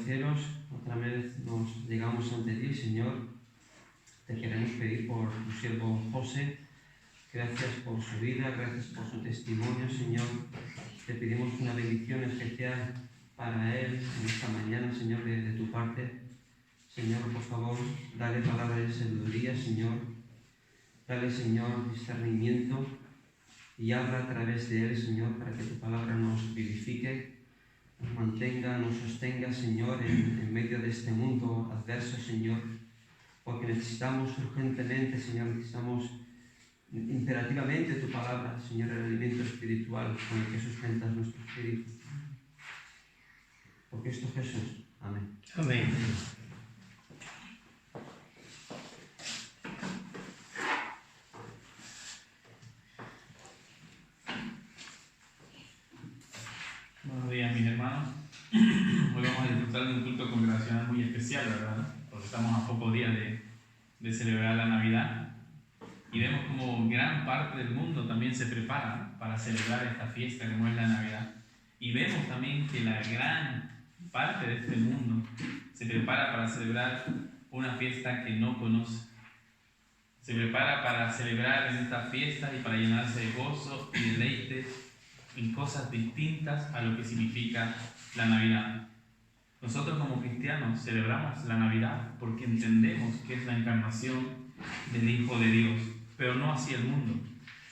cielos, otra vez nos llegamos ante ti, Señor. Te queremos pedir por tu siervo José. Gracias por su vida, gracias por su testimonio, Señor. Te pedimos una bendición especial para él en esta mañana, Señor, de tu parte. Señor, por favor, dale palabra de sabiduría, Señor. Dale, Señor, discernimiento y habla a través de él, Señor, para que tu palabra nos vivifique, nos mantenga, nos sostenga, Señor, en medio de este mundo adverso, Señor, porque necesitamos urgentemente, Señor, necesitamos imperativamente tu palabra, Señor, el alimento espiritual con el que sustentas nuestro espíritu. Por Cristo Jesús. Amén. Amén. Buenos días, mis hermanos. Hoy vamos a disfrutar de un culto congregacional muy especial, ¿verdad? Porque estamos a pocos días de celebrar la Navidad y vemos como gran parte del mundo también se prepara para celebrar esta fiesta como es la Navidad. Y vemos también que la gran parte de este mundo se prepara para celebrar una fiesta que no conoce. Se prepara para celebrar en esta fiesta y para llenarse de gozo y deleites en cosas distintas a lo que significa la Navidad. Nosotros como cristianos celebramos la Navidad porque entendemos que es la encarnación del Hijo de Dios, pero no así el mundo.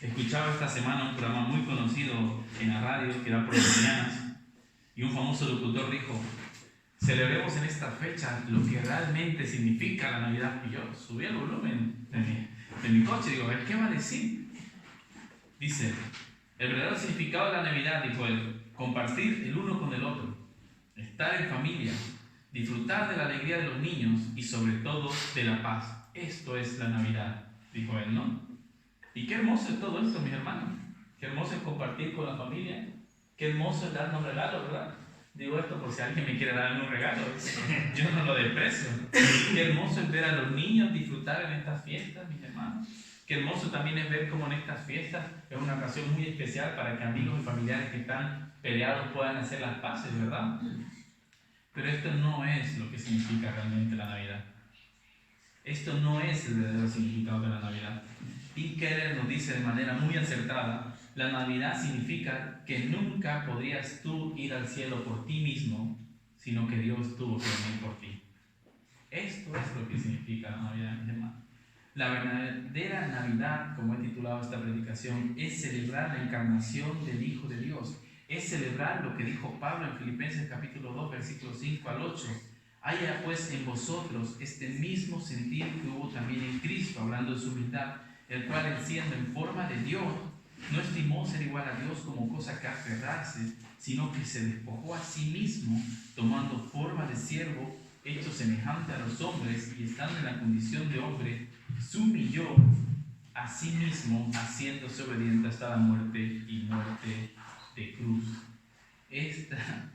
Escuchaba esta semana un programa muy conocido en la radio que era por las mañanas y un famoso locutor dijo: celebremos en esta fecha lo que realmente significa la Navidad. Y yo subí el volumen de mi coche y digo, a ver, ¿qué va a decir? Dice: el verdadero significado de la Navidad, dijo él, compartir el uno con el otro, estar en familia, disfrutar de la alegría de los niños y sobre todo de la paz. Esto es la Navidad, dijo él, ¿no? Y qué hermoso es todo esto, mis hermanos. Qué hermoso es compartir con la familia. Qué hermoso es darnos regalos, ¿verdad? Digo esto por si alguien me quiere dar un regalo. Yo no lo desprecio. Qué hermoso es ver a los niños disfrutar en estas fiestas, mis hermanos. Qué hermoso también es ver cómo en estas fiestas es una ocasión muy especial para que amigos y familiares que están peleados puedan hacer las paces, ¿verdad? Pero esto no es lo que significa realmente la Navidad. Esto no es el verdadero significado de la Navidad. Tim Keller nos dice de manera muy acertada: la Navidad significa que nunca podrías tú ir al cielo por ti mismo, sino que Dios tuvo que venir por ti. Esto es lo que significa la Navidad, mis hermanos. La verdadera Navidad, como he titulado esta predicación, es celebrar la encarnación del Hijo de Dios. Es celebrar lo que dijo Pablo en Filipenses capítulo 2, versículos 5 al 8. Haya pues en vosotros este mismo sentir que hubo también en Cristo, hablando de su humildad, el cual, él siendo en forma de Dios, no estimó ser igual a Dios como cosa que aferrarse, sino que se despojó a sí mismo, tomando forma de siervo, hecho semejante a los hombres, y estando en la condición de hombre, se humilló a sí mismo, haciéndose obediente hasta la muerte y muerte de cruz. Esta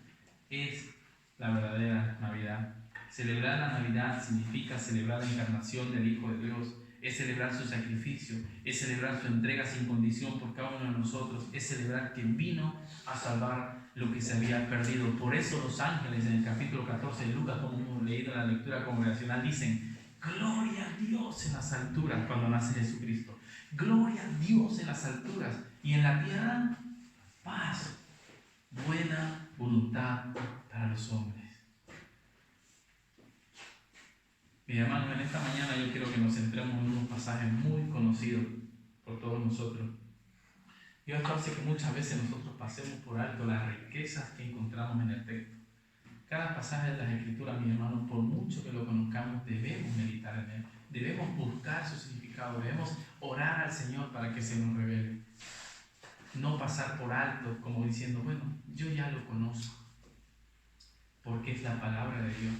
es la verdadera Navidad. Celebrar la Navidad significa celebrar la encarnación del Hijo de Dios. Es celebrar su sacrificio, es celebrar su entrega sin condición por cada uno de nosotros, es celebrar que vino a salvar lo que se había perdido. Por eso los ángeles en el capítulo 14 de Lucas, como hemos leído en la lectura congregacional, dicen: gloria a Dios en las alturas cuando nace Jesucristo. Gloria a Dios en las alturas y en la tierra paz, buena voluntad para los hombres. Mis hermanos, en esta mañana yo quiero que nos centremos en unos pasajes muy conocidos por todos nosotros. Y esto hace que muchas veces nosotros pasemos por alto las riquezas que encontramos en el texto. Cada pasaje de las Escrituras, mis hermanos, por mucho que lo conozcamos, debemos meditar en él. Debemos buscar su significado, debemos orar al Señor para que se nos revele. No pasar por alto como diciendo, bueno, yo ya lo conozco, porque es la palabra de Dios.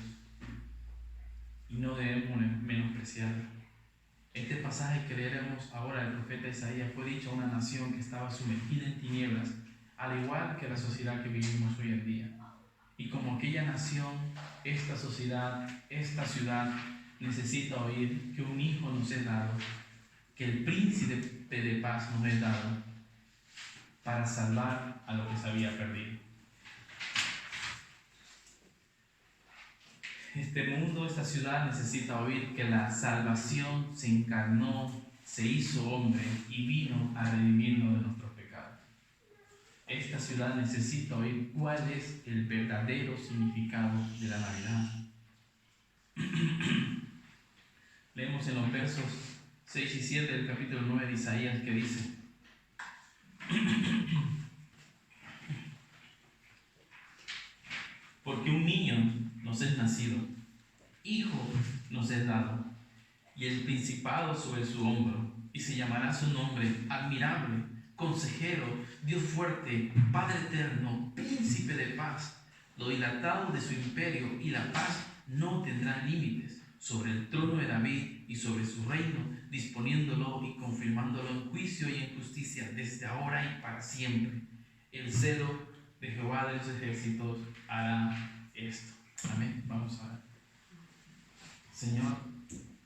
Y no debemos menospreciarlo. Este pasaje que leeremos ahora del profeta Isaías fue dicho a una nación que estaba sumergida en tinieblas, al igual que la sociedad que vivimos hoy en día. Y como aquella nación, esta sociedad, esta ciudad necesita oír que un hijo nos es dado, que el príncipe de paz nos es dado para salvar a lo que se había perdido. Este mundo, esta ciudad necesita oír que la salvación se encarnó, se hizo hombre y vino a redimirnos de nuestros pecados. Esta ciudad necesita oír cuál es el verdadero significado de la Navidad. Leemos en los versos 6 y 7 del capítulo 9 de Isaías que dice: porque un niño nos es nacido, hijo nos es dado, y el principado sobre su hombro, y se llamará su nombre admirable, consejero, Dios fuerte, Padre eterno, príncipe de paz. Lo dilatado de su imperio y la paz no tendrán límites sobre el trono de David y sobre su reino, disponiéndolo y confirmándolo en juicio y en justicia desde ahora y para siempre. El celo de Jehová de los ejércitos hará esto. Amén. Vamos a ver. Señor,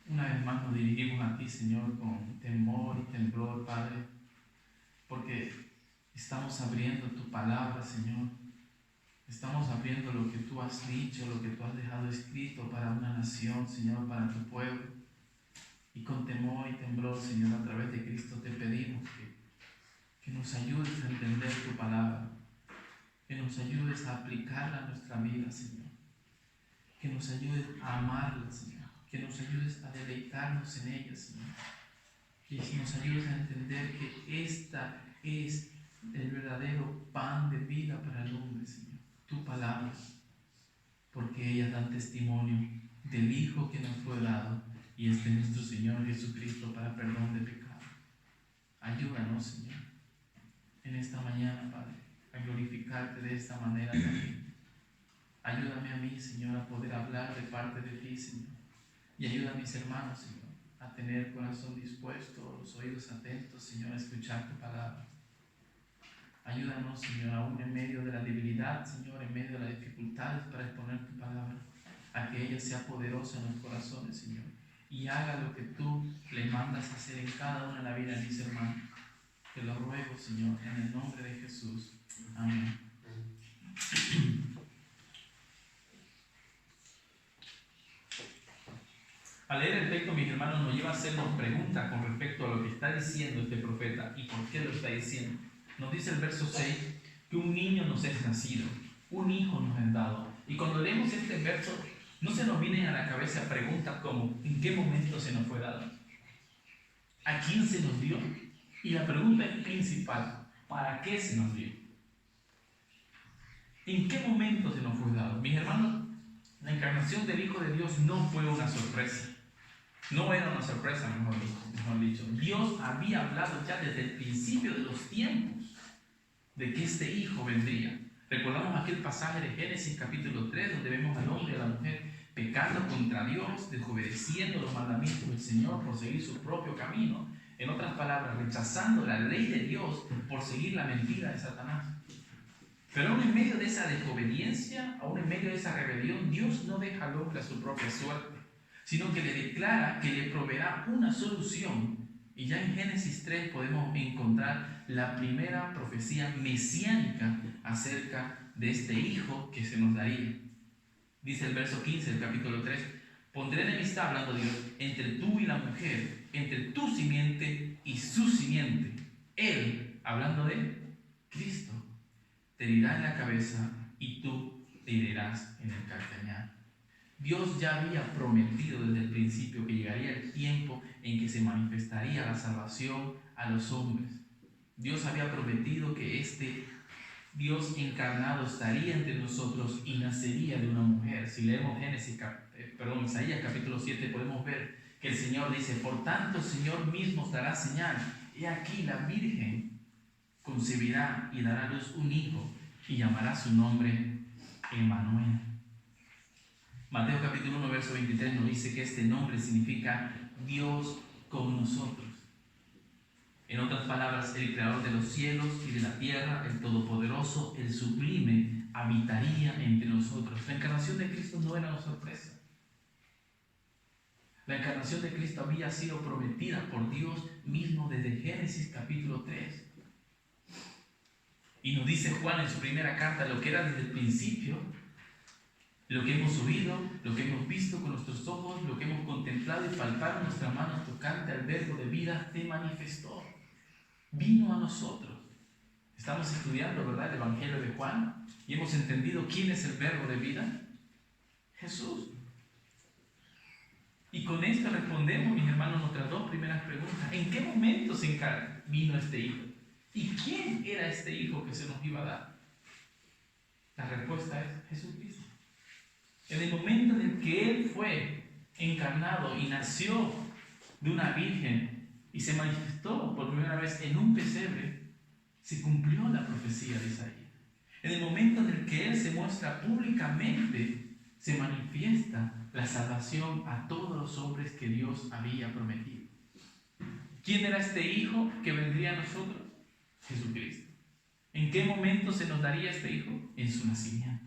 una vez más nos dirigimos a ti, Señor, con temor y temblor, Padre, porque estamos abriendo tu palabra, Señor. Estamos abriendo lo que tú has dicho, lo que tú has dejado escrito para una nación, Señor, para tu pueblo. Y con temor y temblor, Señor, a través de Cristo te pedimos que nos ayudes a entender tu palabra, que nos ayudes a aplicarla a nuestra vida, Señor, que nos ayudes a amarla, Señor, que nos ayudes a deleitarnos en ella, Señor, que nos ayudes a entender que esta es el verdadero pan de vida para el hombre, Señor, tu palabra, porque ellas dan testimonio del Hijo que nos fue dado, y este es nuestro Señor Jesucristo para perdón de pecado. Ayúdanos, Señor, en esta mañana, Padre, a glorificarte de esta manera también. Ayúdame a mí, Señor, a poder hablar de parte de ti, Señor. Y ayuda a mis hermanos, Señor, a tener el corazón dispuesto, los oídos atentos, Señor, a escuchar tu palabra. Ayúdanos, Señor, aún en medio de la debilidad, Señor, en medio de las dificultades para exponer tu palabra, a que ella sea poderosa en los corazones, Señor, y haga lo que tú le mandas hacer en cada una de la vida de mis hermanos. Te lo ruego, Señor, en el nombre de Jesús. Amén. Al leer el texto, mis hermanos, nos lleva a hacernos preguntas con respecto a lo que está diciendo este profeta y por qué lo está diciendo. Nos dice el verso 6 que un niño nos es nacido, un hijo nos es dado. Y cuando leemos este verso, no se nos vienen a la cabeza preguntas como ¿en qué momento se nos fue dado? ¿A quién se nos dio? Y la pregunta es principal: ¿para qué se nos dio? ¿En qué momento se nos fue dado? Mis hermanos, la encarnación del Hijo de Dios no fue una sorpresa. No era una sorpresa, mejor dicho. Dios había hablado ya desde el principio de los tiempos de que este Hijo vendría. Recordamos aquel pasaje de Génesis capítulo 3, donde vemos al hombre y a la mujer pecando contra Dios, desobedeciendo los mandamientos del Señor por seguir su propio camino. En otras palabras, rechazando la ley de Dios por seguir la mentira de Satanás. Pero aún en medio de esa desobediencia, aún en medio de esa rebelión, Dios no deja al hombre a su propia suerte, sino que le declara que le proveerá una solución. Y ya en Génesis 3 podemos encontrar la primera profecía mesiánica acerca de este Hijo que se nos daría. Dice el verso 15 del capítulo 3: pondré enemistad, hablando Dios, entre tú y la mujer, entre tu simiente y su simiente. Él, hablando de Cristo, te herirá en la cabeza y tú te herirás en el calcañar. Dios ya había prometido desde el principio que llegaría el tiempo en que se manifestaría la salvación a los hombres. Dios había prometido que este Dios encarnado estaría entre nosotros y nacería de una mujer. Si leemos Isaías capítulo 7, podemos ver que el Señor dice: por tanto el Señor mismo os dará señal. He aquí, la Virgen concebirá y dará a luz un hijo y llamará su nombre Emmanuel. Mateo capítulo 1 verso 23 nos dice que este nombre significa Dios con nosotros. En otras palabras, el creador de los cielos y de la tierra, el todopoderoso, el sublime, habitaría entre nosotros. La encarnación de Cristo no era una sorpresa. La encarnación de Cristo había sido prometida por Dios mismo desde Génesis capítulo 3. Y nos dice Juan en su primera carta lo que era desde el principio, Lo que hemos oído, lo que hemos visto con nuestros ojos, lo que hemos contemplado y palpado en nuestras manos tocante al verbo de vida, se manifestó. Vino a nosotros. Estamos estudiando, ¿verdad?, el Evangelio de Juan y hemos entendido quién es el verbo de vida. Jesús. Y con esto respondemos, mis hermanos, nuestras dos primeras preguntas. ¿En qué momento vino este Hijo? ¿Y quién era este Hijo que se nos iba a dar? La respuesta es Jesucristo. En el momento en el que Él fue encarnado y nació de una virgen y se manifestó por primera vez en un pesebre, se cumplió la profecía de Isaías. En el momento en el que Él se muestra públicamente, se manifiesta la salvación a todos los hombres que Dios había prometido. ¿Quién era este Hijo que vendría a nosotros? Jesucristo. ¿En qué momento se nos daría este Hijo? En su nacimiento.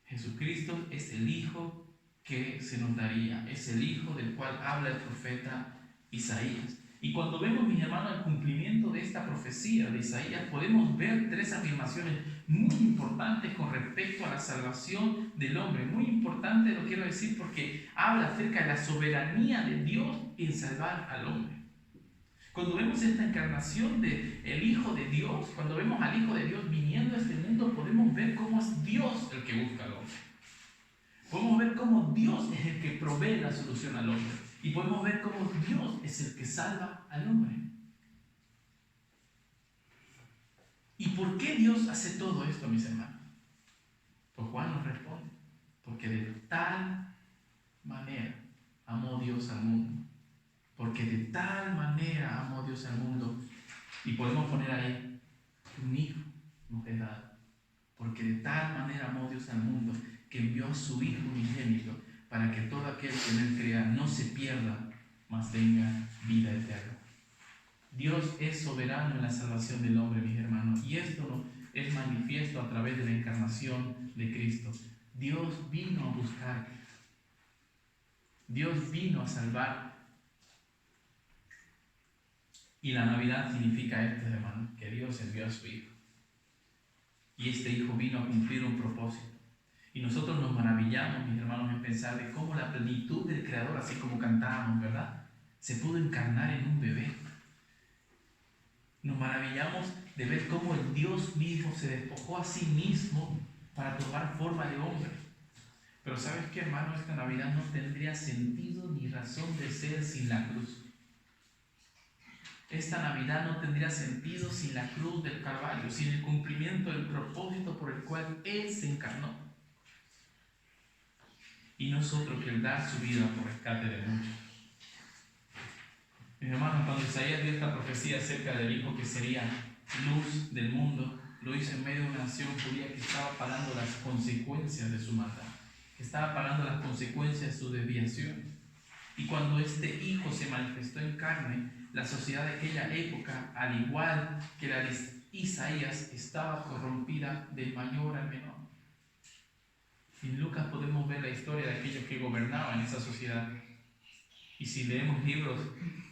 Jesucristo es el Hijo que se nos daría, es el Hijo del cual habla el profeta Isaías. Y cuando vemos, mis hermanos, el cumplimiento de esta profecía de Isaías, podemos ver tres afirmaciones muy importantes con respecto a la salvación del hombre. Muy importante, lo quiero decir, porque habla acerca de la soberanía de Dios en salvar al hombre. Cuando vemos esta encarnación del Hijo de Dios, cuando vemos al Hijo de Dios viniendo a este mundo, podemos ver cómo es Dios el que busca al hombre. Podemos ver cómo Dios es el que provee la solución al hombre. Y podemos ver cómo Dios es el que salva al hombre. ¿Y por qué Dios hace todo esto, mis hermanos? Pues Juan nos responde: porque de tal manera amó Dios al mundo. Porque de tal manera amó Dios al mundo. Y podemos poner ahí: un hijo nos es dado. Porque de tal manera amó Dios al mundo, que envió a su Hijo unigénito, para que todo aquel que en Él crea no se pierda, mas tenga vida eterna. Dios es soberano en la salvación del hombre, mis hermanos, y esto es manifiesto a través de la encarnación de Cristo. Dios vino a buscar, Dios vino a salvar. Y la Navidad significa esto, hermanos, que Dios envió a su Hijo. Y este Hijo vino a cumplir un propósito. Y nosotros nos maravillamos, mis hermanos, en pensar de cómo la plenitud del Creador, así como cantábamos, ¿verdad?, se pudo encarnar en un bebé. Nos maravillamos de ver cómo el Dios mismo se despojó a sí mismo para tomar forma de hombre. Pero ¿sabes qué, hermano? Esta Navidad no tendría sentido ni razón de ser sin la cruz. Esta Navidad no tendría sentido sin la cruz del Calvario, sin el cumplimiento del propósito por el cual Él se encarnó. Y nosotros que Él da su vida por rescate de muchos. Mis hermanos, cuando Isaías dio esta profecía acerca del Hijo que sería luz del mundo, lo hizo en medio de una nación judía que estaba pagando las consecuencias de su maldad, que estaba pagando las consecuencias de su desviación. Y cuando este Hijo se manifestó en carne, la sociedad de aquella época, al igual que la de Isaías, estaba corrompida del mayor al menor. En Lucas podemos ver la historia de aquellos que gobernaban esa sociedad. Y si leemos libros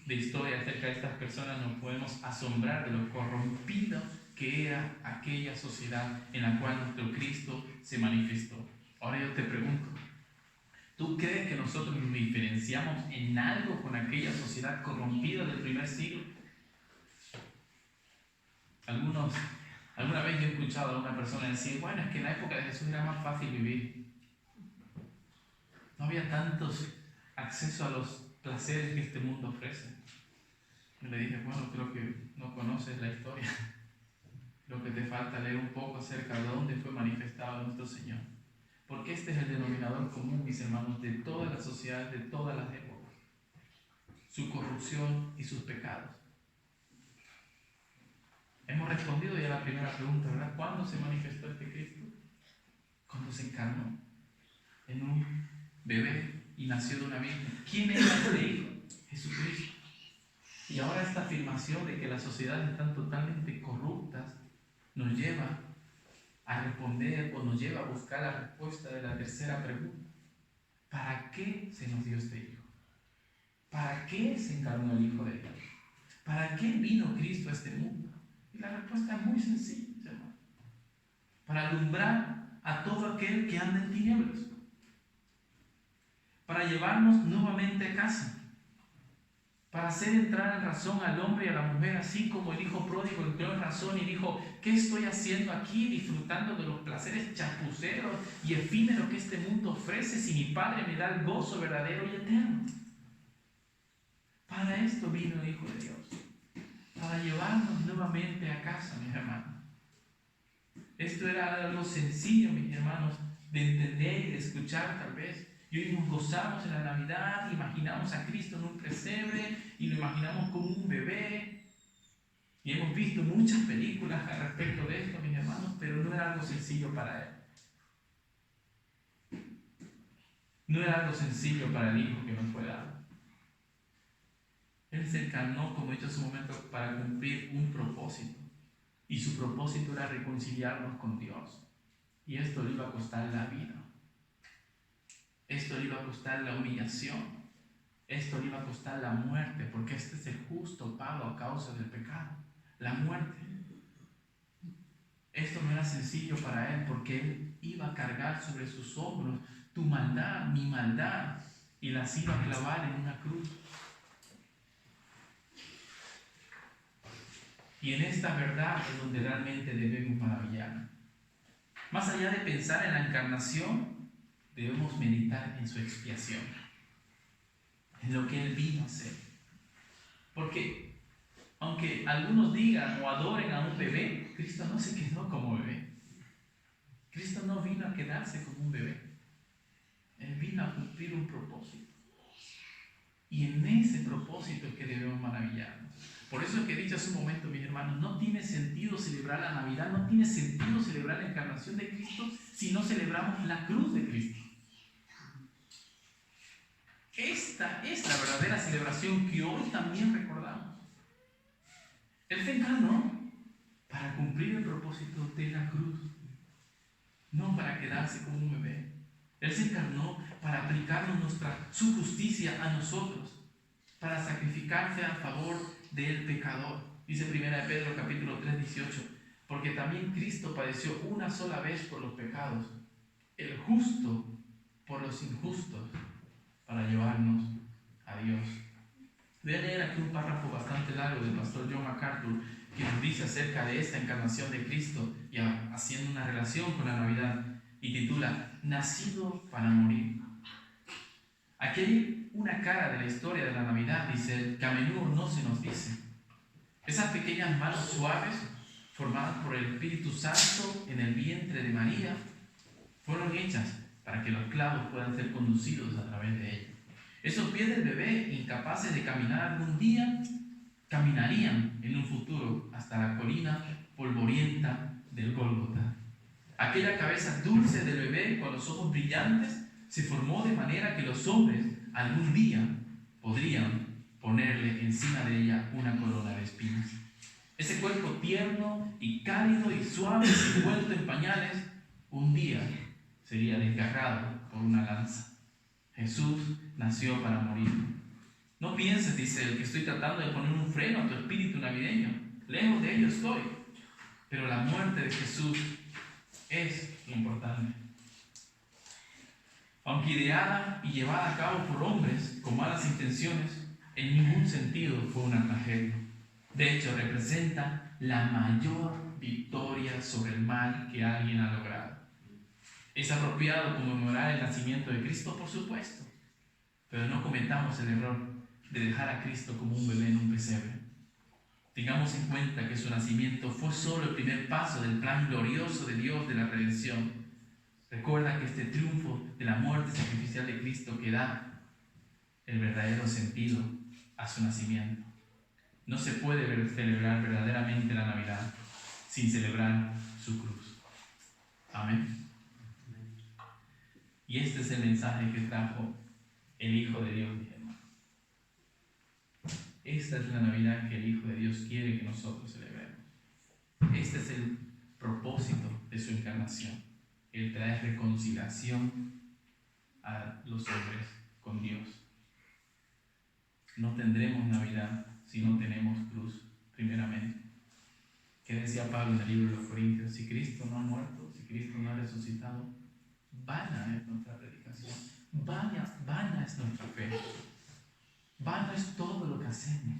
de historia acerca de estas personas, nos podemos asombrar de lo corrompido que era aquella sociedad en la cual nuestro Cristo se manifestó. Ahora yo te pregunto, ¿tú crees que nosotros nos diferenciamos en algo con aquella sociedad corrompida del primer siglo? Alguna vez yo he escuchado a una persona decir: bueno, es que en la época de Jesús era más fácil vivir. No había tantos acceso a los placeres que este mundo ofrece. Y le dije: bueno, creo que no conoces la historia. Lo que te falta leer un poco acerca de dónde fue manifestado nuestro Señor. Porque este es el denominador común, mis hermanos, de todas las sociedades, de todas las épocas. Su corrupción y sus pecados. Hemos respondido ya a la primera pregunta, ¿verdad? ¿Cuándo se manifestó este Cristo? Cuando se encarnó en un bebé y nació de una virgen. ¿Quién era este Hijo? Jesucristo. Y ahora esta afirmación de que las sociedades están totalmente corruptas nos lleva a responder o nos lleva a buscar la respuesta de la tercera pregunta. ¿Para qué se nos dio este Hijo? ¿Para qué se encarnó el Hijo de Dios? ¿Para qué vino Cristo a este mundo? Y la respuesta es muy sencilla, hermano. Para alumbrar a todo aquel que anda en tinieblas, para llevarnos nuevamente a casa, para hacer entrar en razón al hombre y a la mujer, así como el hijo pródigo entró en razón y dijo: ¿qué estoy haciendo aquí disfrutando de los placeres chapuceros y efímeros que este mundo ofrece si mi Padre me da el gozo verdadero y eterno? Para esto vino el Hijo de Dios, para llevarnos nuevamente a casa, mis hermanos. Esto era algo sencillo, mis hermanos, de entender y de escuchar tal vez. Y hoy nos gozamos en la Navidad, imaginamos a Cristo en un pesebre y lo imaginamos como un bebé. Y hemos visto muchas películas al respecto de esto, mis hermanos, pero no era algo sencillo para Él. No era algo sencillo para el Hijo que nos fue dado. Él se encarnó, como he dicho hace un momento, para cumplir un propósito. Y su propósito era reconciliarnos con Dios. Y esto le iba a costar la vida. Esto le iba a costar la humillación. Esto le iba a costar la muerte, porque este es el justo pago a causa del pecado. La muerte. Esto no era sencillo para Él, porque Él iba a cargar sobre sus hombros tu maldad, mi maldad, y las iba a clavar en una cruz. Y en esta verdad es donde realmente debemos maravillarnos. Más allá de pensar en la encarnación, debemos meditar en su expiación, en lo que Él vino a hacer. Porque aunque algunos digan o adoren a un bebé, Cristo no se quedó como bebé. Cristo no vino a quedarse como un bebé. Él vino a cumplir un propósito. Y en ese propósito es que debemos maravillarnos. Por eso es que he dicho hace un momento, mis hermanos, no tiene sentido celebrar la Navidad, no tiene sentido celebrar la encarnación de Cristo si no celebramos la cruz de Cristo. Esta es la verdadera celebración que hoy también recordamos. Él se encarnó para cumplir el propósito de la cruz, no para quedarse como un bebé. Él se encarnó para aplicarnos su justicia a nosotros, para sacrificarse a favor del pecador. Dice 1 Pedro capítulo 3, 18, porque también Cristo padeció una sola vez por los pecados, el justo por los injustos, para llevarnos a Dios. Voy a leer aquí un párrafo bastante largo del pastor John MacArthur que nos dice acerca de esta encarnación de Cristo y haciendo una relación con la Navidad, y titula Nacido para morir. Aquí hay una cara de la historia de la Navidad, dice, que a menudo no se nos dice. Esas pequeñas manos suaves, formadas por el Espíritu Santo en el vientre de María, fueron hechas para que los clavos puedan ser conducidos a través de ella. Esos pies del bebé, incapaces de caminar algún día, caminarían en un futuro hasta la colina polvorienta del Gólgota. Aquella cabeza dulce del bebé con los ojos brillantes se formó de manera que los hombres algún día podrían ponerle encima de ella una corona de espinas. Ese cuerpo tierno y cálido y suave, envuelto en pañales, un día sería desgarrado por una lanza. Jesús nació para morir. No pienses, dice él, que estoy tratando de poner un freno a tu espíritu navideño. Lejos de ello estoy. Pero la muerte de Jesús es lo importante. Aunque ideada y llevada a cabo por hombres con malas intenciones, en ningún sentido fue una tragedia. De hecho, representa la mayor victoria sobre el mal que alguien ha logrado. ¿Es apropiado conmemorar el nacimiento de Cristo? Por supuesto. Pero no cometamos el error de dejar a Cristo como un bebé en un pesebre. Tengamos en cuenta que su nacimiento fue solo el primer paso del plan glorioso de Dios de la redención. Recuerda que este triunfo de la muerte sacrificial de Cristo que da el verdadero sentido a su nacimiento. No se puede celebrar verdaderamente la Navidad sin celebrar su cruz. Amén. Y este es el mensaje que trajo el Hijo de Dios, mis hermanos. Esta es la Navidad que el Hijo de Dios quiere que nosotros celebremos. Este es el propósito de su encarnación. Él trae reconciliación a los hombres con Dios. No tendremos Navidad si no tenemos cruz, primeramente. ¿Qué decía Pablo en el libro de los Corintios? Si Cristo no ha muerto, si Cristo no ha resucitado, vana es nuestra predicación, vana es nuestra fe, vano es todo lo que hacemos.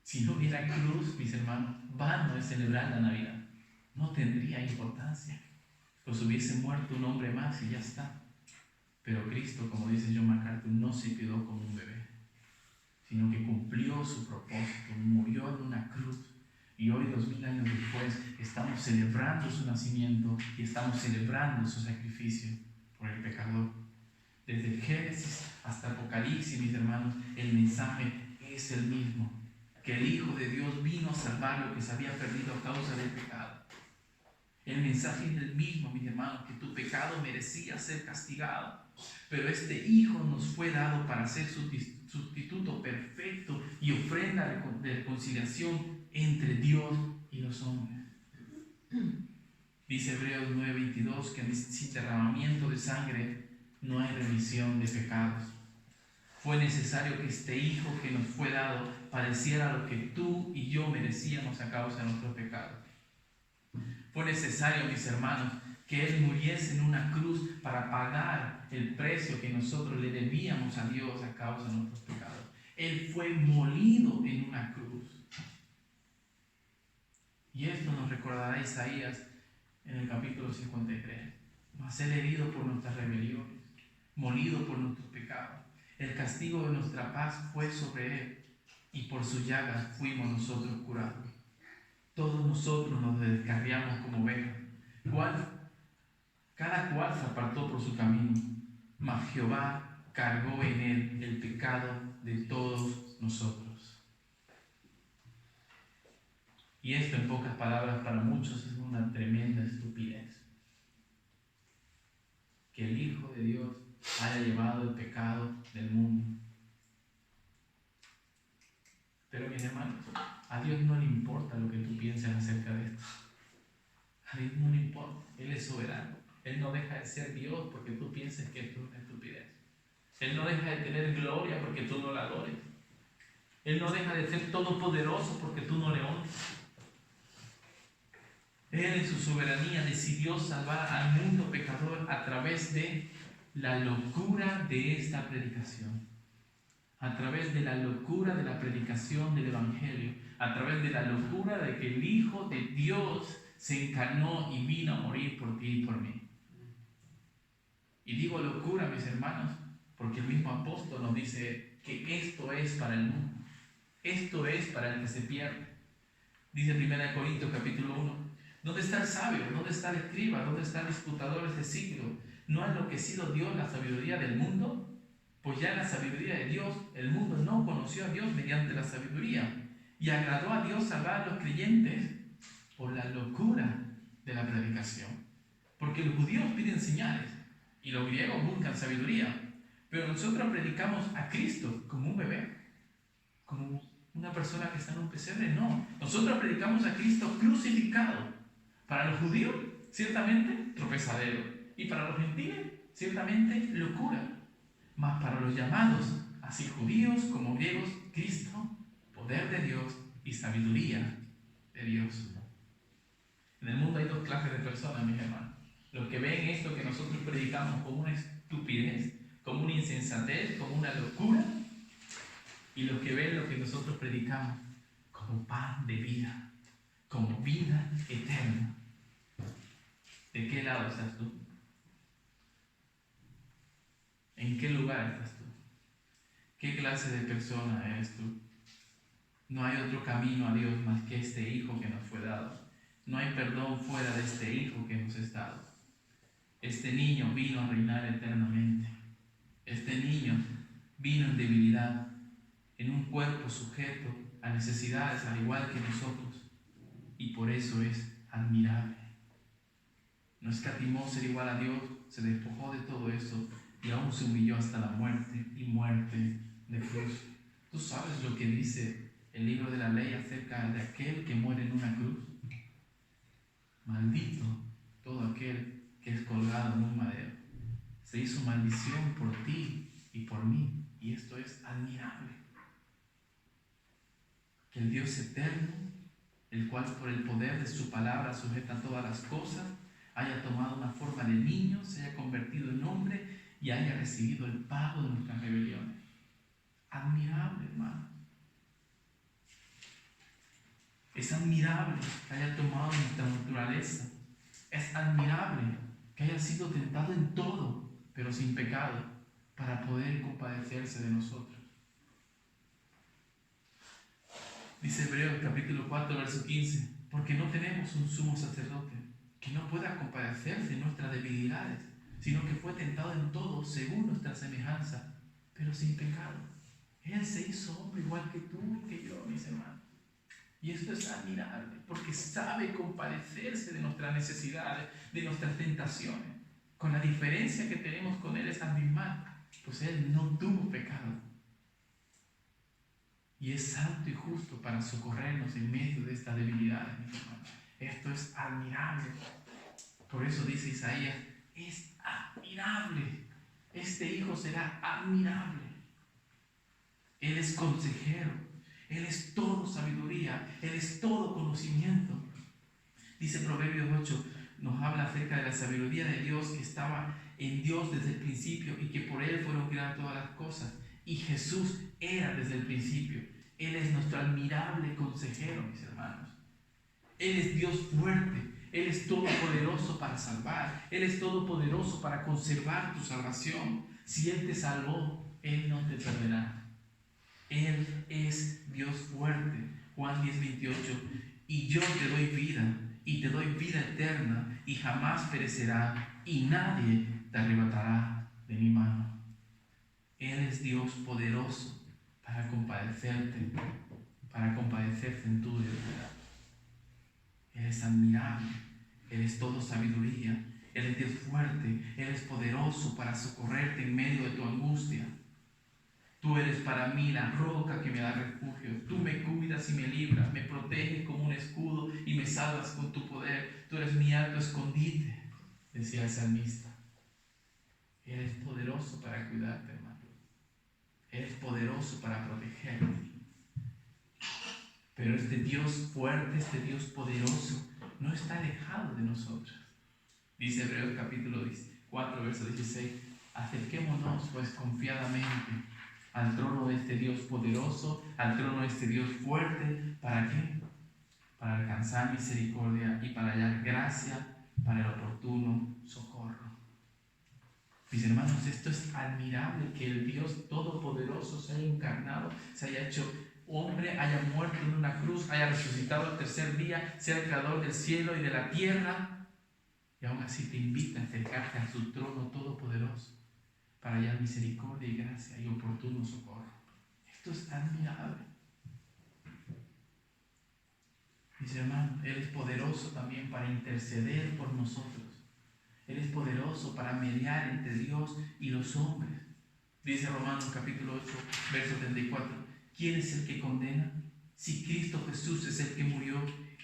Si no hubiera cruz, mis hermanos, vano es celebrar la Navidad. No tendría importancia. Pues hubiese muerto un hombre más y ya está. Pero Cristo, como dice John MacArthur, no se quedó como un bebé, sino que cumplió su propósito, murió en una cruz. Y hoy, 2000 años después, estamos celebrando su nacimiento y estamos celebrando su sacrificio por el pecador. Desde el Génesis hasta Apocalipsis, mis hermanos, el mensaje es el mismo. Que el Hijo de Dios vino a salvar lo que se había perdido a causa del pecado. El mensaje es el mismo, mis hermanos, que tu pecado merecía ser castigado. Pero este Hijo nos fue dado para ser sustituto perfecto y ofrenda de reconciliación entre Dios y los hombres. Dice Hebreos 9:22 que sin derramamiento de sangre no hay remisión de pecados. Fue necesario que este Hijo que nos fue dado padeciera lo que tú y yo merecíamos a causa de nuestros pecados. Fue necesario, mis hermanos, que Él muriese en una cruz para pagar el precio que nosotros le debíamos a Dios a causa de nuestros pecados. Él fue molido en una cruz. Y esto nos recordará Isaías en el capítulo 53. Mas Él herido por nuestras rebeliones, molido por nuestros pecados. El castigo de nuestra paz fue sobre Él, y por sus llagas fuimos nosotros curados. Todos nosotros nos descarriamos como ovejas. Cada cual se apartó por su camino, mas Jehová cargó en Él el pecado de todos nosotros. Y esto, en pocas palabras, para muchos es una tremenda estupidez. Que el Hijo de Dios haya llevado el pecado del mundo. Pero, mis hermanos, a Dios no le importa lo que tú pienses acerca de esto. A Dios no le importa. Él es soberano. Él no deja de ser Dios porque tú pienses que esto es una estupidez. Él no deja de tener gloria porque tú no la adores. Él no deja de ser todopoderoso porque tú no le honres. Él en su soberanía decidió salvar al mundo pecador a través de la locura de esta predicación. A través de la locura de la predicación del Evangelio. A través de la locura de que el Hijo de Dios se encarnó y vino a morir por ti y por mí. Y digo locura, mis hermanos, porque el mismo apóstol nos dice que esto es para el mundo. Esto es para el que se pierde. Dice 1 Corintios capítulo 1. ¿Dónde está el sabio? ¿Dónde está el escriba? ¿Dónde está el disputador de este siglo? ¿No ha enloquecido Dios la sabiduría del mundo? Pues ya en la sabiduría de Dios, el mundo no conoció a Dios mediante la sabiduría. Y agradó a Dios salvar a los creyentes por la locura de la predicación. Porque los judíos piden señales y los griegos buscan sabiduría. Pero nosotros predicamos a Cristo como un bebé, como una persona que está en un pesebre. No, nosotros predicamos a Cristo crucificado. Para los judíos, ciertamente, tropezadero. Y para los gentiles, ciertamente, locura. Mas para los llamados, así judíos como griegos, Cristo, poder de Dios y sabiduría de Dios. En el mundo hay dos clases de personas, mis hermanos. Los que ven esto que nosotros predicamos como una estupidez, como una insensatez, como una locura. Y los que ven lo que nosotros predicamos como pan de vida, como vida eterna. ¿De qué lado estás tú? ¿En qué lugar estás tú? ¿Qué clase de persona eres tú? No hay otro camino a Dios más que este Hijo que nos fue dado. No hay perdón fuera de este Hijo que nos es dado. Este niño vino a reinar eternamente. Este niño vino en debilidad, en un cuerpo sujeto a necesidades al igual que nosotros. Y por eso es admirable. No escatimó ser igual a Dios, se despojó de todo eso y aún se humilló hasta la muerte y muerte de cruz. ¿Tú sabes lo que dice el libro de la ley acerca de aquel que muere en una cruz? Maldito todo aquel que es colgado en un madero. Se hizo maldición por ti y por mí, y esto es admirable. Que el Dios eterno, el cual por el poder de su palabra sujeta todas las cosas, haya tomado una forma de niño, se haya convertido en hombre y haya recibido el pago de nuestras rebeliones. Admirable, hermano. Es admirable que haya tomado nuestra naturaleza. Es admirable que haya sido tentado en todo, pero sin pecado, para poder compadecerse de nosotros. Dice Hebreos capítulo 4, verso 15, porque no tenemos un sumo sacerdote que no pueda compadecerse de nuestras debilidades, sino que fue tentado en todo según nuestra semejanza, pero sin pecado. Él se hizo hombre igual que tú y que yo, mis hermanos. Y esto es admirable, porque sabe compadecerse de nuestras necesidades, de nuestras tentaciones. Con la diferencia que tenemos con Él es abismal, pues Él no tuvo pecado. Y es santo y justo para socorrernos en medio de estas debilidades, mis hermanos. Esto es admirable. Por eso dice Isaías, es admirable. Este Hijo será admirable. Él es consejero. Él es todo sabiduría. Él es todo conocimiento. Dice Proverbios 8, nos habla acerca de la sabiduría de Dios que estaba en Dios desde el principio y que por Él fueron creadas todas las cosas. Y Jesús era desde el principio. Él es nuestro admirable consejero, mis hermanos. Él es Dios fuerte. Él es todopoderoso para salvar. Él es todopoderoso para conservar tu salvación. Si Él te salvó, Él no te perderá. Él es Dios fuerte. Juan 10:28. Y yo te doy vida, y te doy vida eterna, y jamás perecerá, y nadie te arrebatará de mi mano. Él es Dios poderoso para compadecerte en tu debilidad. Él es admirable, Él es todo sabiduría, Él es Dios fuerte, Él es poderoso para socorrerte en medio de tu angustia. Tú eres para mí la roca que me da refugio. Tú me cuidas y me libras, me proteges como un escudo y me salvas con tu poder. Tú eres mi alto escondite, decía el salmista. Él es poderoso para cuidarte, hermano. Él es poderoso para protegerte. Pero este Dios fuerte, este Dios poderoso, no está alejado de nosotros. Dice Hebreos capítulo 4, verso 16. Acerquémonos pues confiadamente al trono de este Dios poderoso, al trono de este Dios fuerte. ¿Para qué? Para alcanzar misericordia y para hallar gracia para el oportuno socorro. Mis hermanos, esto es admirable, que el Dios todopoderoso se haya encarnado, se haya hecho hombre, haya muerto en una cruz, haya resucitado al tercer día, sea el creador del cielo y de la tierra, y aún así te invita a acercarte a su trono todopoderoso para hallar misericordia y gracia y oportuno socorro. Esto es admirable. Mis hermanos, Él es poderoso también para interceder por nosotros. Él es poderoso para mediar entre Dios y los hombres. Dice Romanos capítulo 8, verso 34. ¿Quién es el que condena? Si Cristo Jesús es el que murió,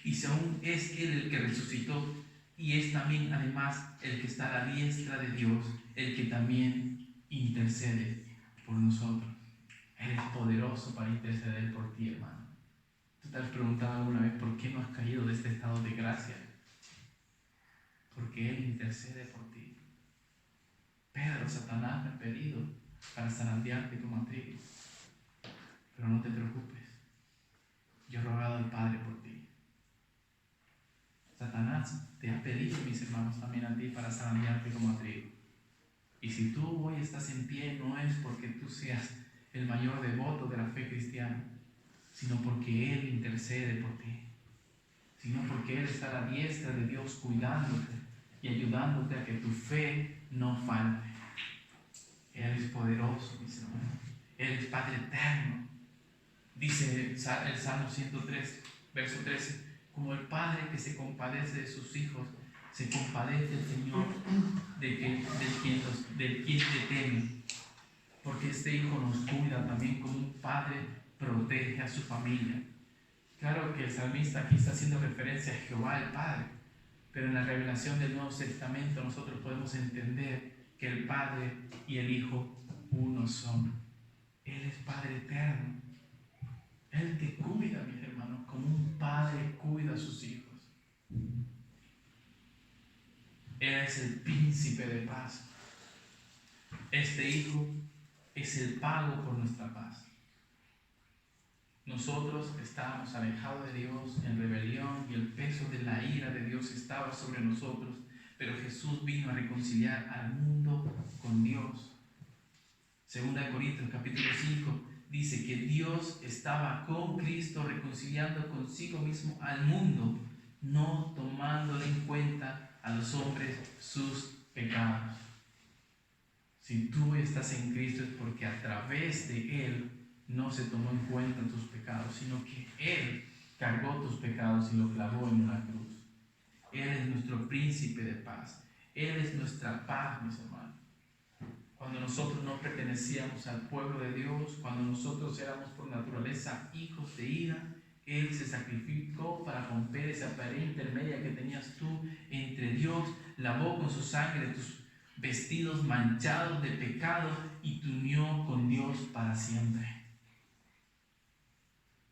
y si aún es Él el que resucitó, y es también además el que está a la diestra de Dios, el que también intercede por nosotros. Él es poderoso para interceder por ti, hermano. ¿Tú te has preguntado alguna vez por qué no has caído de este estado de gracia? Porque Él intercede por ti. Pedro, Satanás me ha pedido para zarandearte como a trigo. Pero no te preocupes. Yo he rogado al Padre por ti. Satanás te ha pedido, mis hermanos, también a ti para zarandearte como a trigo. Y si tú hoy estás en pie, no es porque tú seas el mayor devoto de la fe cristiana, sino porque Él intercede por ti. Sino porque Él está a la diestra de Dios cuidándote y ayudándote a que tu fe no falte. Él es poderoso, mis hermanos. Él es Padre eterno. Dice el Salmo 103, verso 13, como el Padre que se compadece de sus hijos, se compadece el Señor del quien te teme. Porque este Hijo nos cuida también como un Padre protege a su familia. Claro que el salmista aquí está haciendo referencia a Jehová el Padre, pero en la revelación del Nuevo Testamento nosotros podemos entender que el Padre y el Hijo uno son. Él es Padre eterno. Él te cuida, mis hermanos, como un padre cuida a sus hijos. es el príncipe de paz. Este Hijo es el pago por nuestra paz. Nosotros estábamos alejados de Dios en rebelión y el peso de la ira de Dios estaba sobre nosotros, pero Jesús vino a reconciliar al mundo con Dios. Segunda de Corintios capítulo 5 dice que Dios estaba con Cristo reconciliando consigo mismo al mundo, no tomándole en cuenta a los hombres sus pecados. Si tú estás en Cristo es porque a través de Él no se tomó en cuenta tus pecados, sino que Él cargó tus pecados y lo clavó en una cruz. Él es nuestro príncipe de paz. Él es nuestra paz, mis hermanos. Cuando nosotros no pertenecíamos al pueblo de Dios, cuando nosotros éramos por naturaleza hijos de ira, Él se sacrificó para romper esa pared intermedia que tenías tú entre Dios, lavó con su sangre tus vestidos manchados de pecado y te unió con Dios para siempre.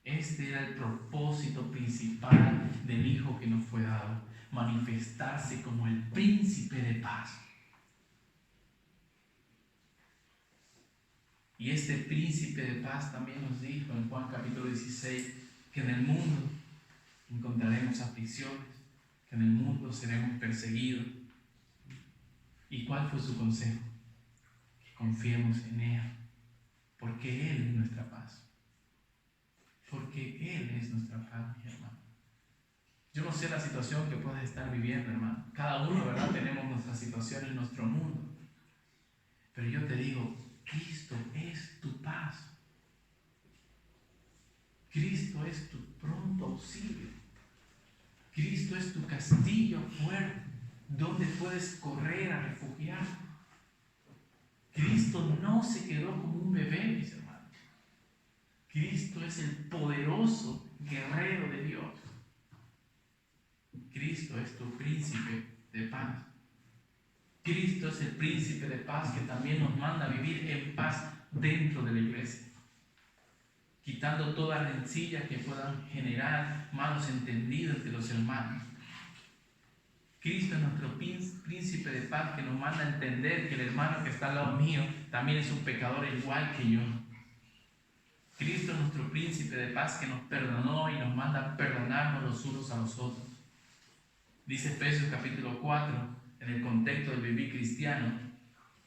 Este era el propósito principal del Hijo que nos fue dado, manifestarse como el príncipe de paz. Y este príncipe de paz también nos dijo en Juan capítulo 16 que en el mundo encontraremos aflicciones, que en el mundo seremos perseguidos. ¿Y cuál fue su consejo? Que confiemos en Él, porque Él es nuestra paz. Porque Él es nuestra paz, mi hermano. Yo no sé la situación que puedes estar viviendo, hermano. Cada uno, ¿verdad? Tenemos nuestra situación en nuestro mundo. Pero yo te digo, Cristo es tu paz. Cristo es tu pronto auxilio. Cristo es tu castillo fuerte, donde puedes correr a refugiar. Cristo no se quedó como un bebé, mis hermanos. Cristo es el poderoso guerrero de Dios. Cristo es tu príncipe de paz. Cristo es el príncipe de paz que también nos manda a vivir en paz dentro de la iglesia, quitando todas rencillas que puedan generar malos entendidos entre los hermanos. Cristo es nuestro príncipe de paz que nos manda a entender que el hermano que está al lado mío también es un pecador igual que yo. Cristo es nuestro príncipe de paz que nos perdonó y nos manda a perdonarnos los unos a los otros. Dice Efesios capítulo 4, en el contexto del vivir cristiano,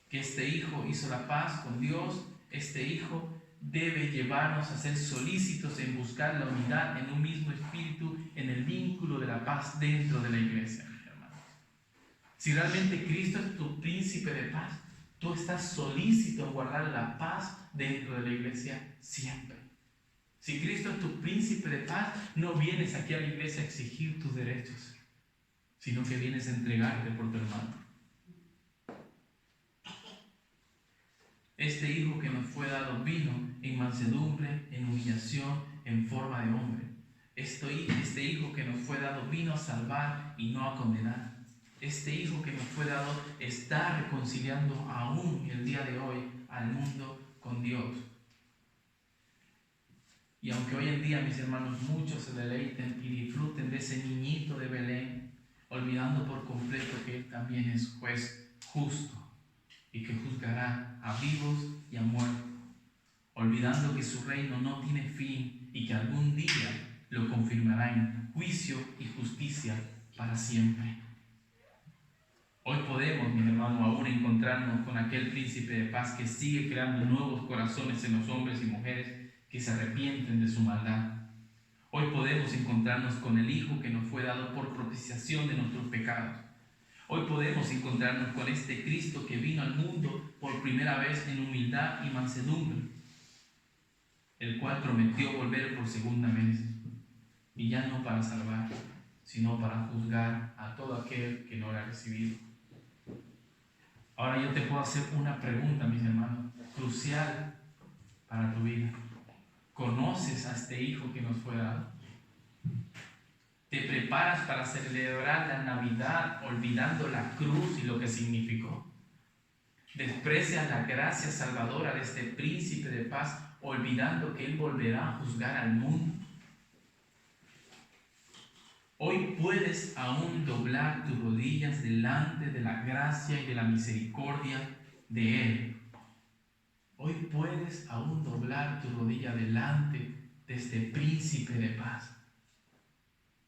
que este Hijo hizo la paz con Dios. Este Hijo debe llevarnos a ser solícitos en buscar la unidad en un mismo espíritu, en el vínculo de la paz dentro de la iglesia, mis hermanos. Si realmente Cristo es tu príncipe de paz, tú estás solícito en guardar la paz dentro de la iglesia siempre. Si Cristo es tu príncipe de paz, no vienes aquí a la iglesia a exigir tus derechos, sino que vienes a entregarte por tu hermano. Este Hijo que nos fue dado vino en mansedumbre, en humillación, en forma de hombre. Este Hijo que nos fue dado vino a salvar y no a condenar. Este Hijo que nos fue dado está reconciliando aún el día de hoy al mundo con Dios. Y aunque hoy en día, mis hermanos, muchos se deleiten y disfruten de ese niñito de Belén, olvidando por completo que Él también es juez justo y que juzgará a vivos y a muertos, olvidando que su reino no tiene fin y que algún día lo confirmará en juicio y justicia para siempre. Hoy podemos, mis hermanos, aún encontrarnos con aquel príncipe de paz que sigue creando nuevos corazones en los hombres y mujeres que se arrepienten de su maldad. Hoy podemos encontrarnos con el Hijo que nos fue dado por propiciación de nuestros pecados. Hoy podemos encontrarnos con este Cristo que vino al mundo por primera vez en humildad y mansedumbre, el cual prometió volver por segunda vez, y ya no para salvar, sino para juzgar a todo aquel que no lo ha recibido. Ahora yo te puedo hacer una pregunta, mis hermanos, crucial para tu vida. ¿Conoces a este Hijo que nos fue dado? ¿Te preparas para celebrar la Navidad olvidando la cruz y lo que significó? ¿Desprecias la gracia salvadora de este príncipe de paz olvidando que Él volverá a juzgar al mundo? Hoy puedes aún doblar tus rodillas delante de la gracia y de la misericordia de Él. Hoy puedes aún doblar tu rodilla delante de este príncipe de paz,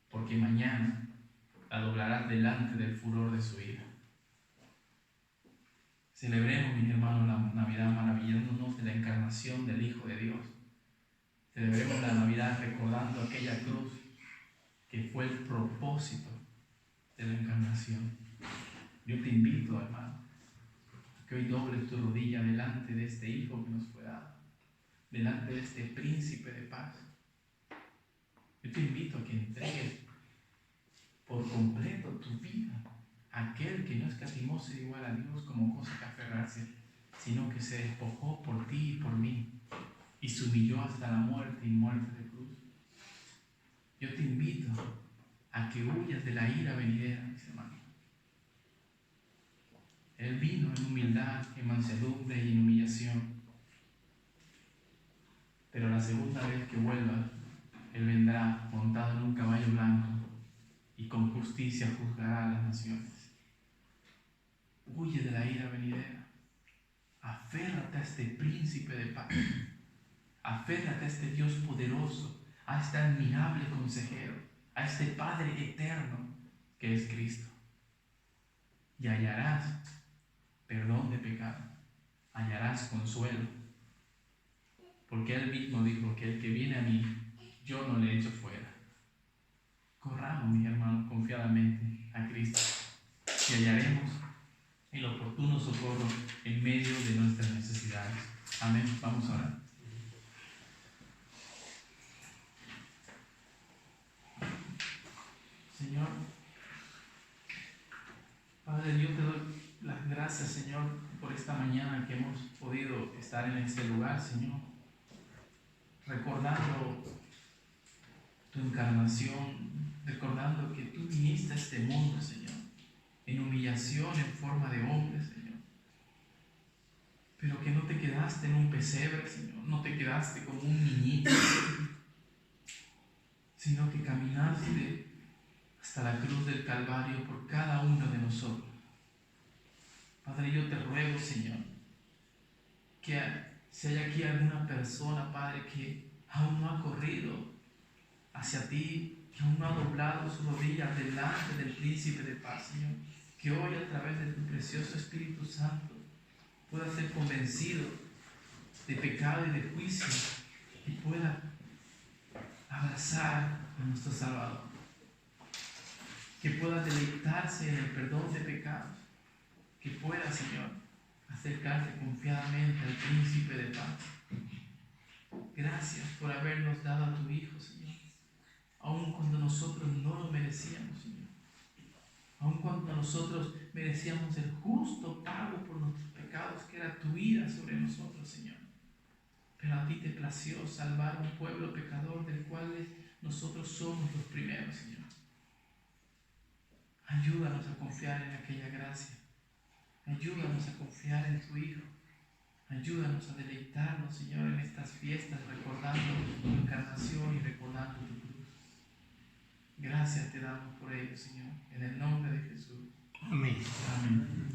porque mañana la doblarás delante del furor de su ira. Celebremos, mis hermanos, la Navidad maravillándonos de la encarnación del Hijo de Dios. Celebremos la Navidad recordando aquella cruz que fue el propósito de la encarnación. Yo te invito, hermano, a que hoy dobles tu rodilla delante de este Hijo que nos fue dado, delante de este príncipe de paz. Yo te invito a que entregues por completo tu vida a aquel que no escatimó ser igual a Dios como cosa que aferrarse, sino que se despojó por ti y por mí y se humilló hasta la muerte y muerte de cruz. Yo te invito a que huyas de la ira venidera, mis hermanos. Él vino en humildad, en mansedumbre y en humillación. Pero la segunda vez que vuelva, Él vendrá montado en un caballo blanco y con justicia juzgará a las naciones. Huye de la ira venidera. Aférrate a este príncipe de paz. Aférrate a este Dios poderoso, a este admirable consejero, a este Padre eterno que es Cristo. Y hallarás perdón de pecado, hallarás consuelo, porque Él mismo dijo que el que viene a mí, yo no le echo fuera. Corramos, mis hermanos, confiadamente a Cristo y hallaremos el oportuno socorro en medio de nuestras necesidades. Amén. Vamos a orar. Señor, Padre Dios, te doy las gracias, Señor, por esta mañana que hemos podido estar en este lugar, Señor, recordando tu encarnación, recordando que tú viniste a este mundo, Señor, en humillación en forma de hombre, Señor, pero que no te quedaste en un pesebre, Señor, no te quedaste como un niñito, sino que caminaste hasta la cruz del Calvario por cada uno de nosotros. Padre, yo te ruego, Señor, que si hay aquí alguna persona, Padre, que aún no ha corrido hacia ti, que aún no ha doblado su rodilla delante del príncipe de paz, Señor, que hoy a través de tu precioso Espíritu Santo pueda ser convencido de pecado y de juicio y pueda abrazar a nuestro Salvador, que pueda deleitarse en el perdón de pecados, que pueda, Señor, acercarse confiadamente al príncipe de paz. Gracias por habernos dado a tu Hijo, Señor, aun cuando nosotros no lo merecíamos, Señor, aun cuando nosotros merecíamos el justo pago por nuestros pecados, que era tu ira sobre nosotros, Señor. Pero a ti te plació salvar a un pueblo pecador del cual nosotros somos los primeros, Señor. Ayúdanos a confiar en aquella gracia. Ayúdanos a confiar en tu Hijo. Ayúdanos a deleitarnos, Señor, en estas fiestas, recordando tu encarnación y recordando tu cruz. Gracias te damos por ello, Señor, en el nombre de Jesús. Amén. Amén.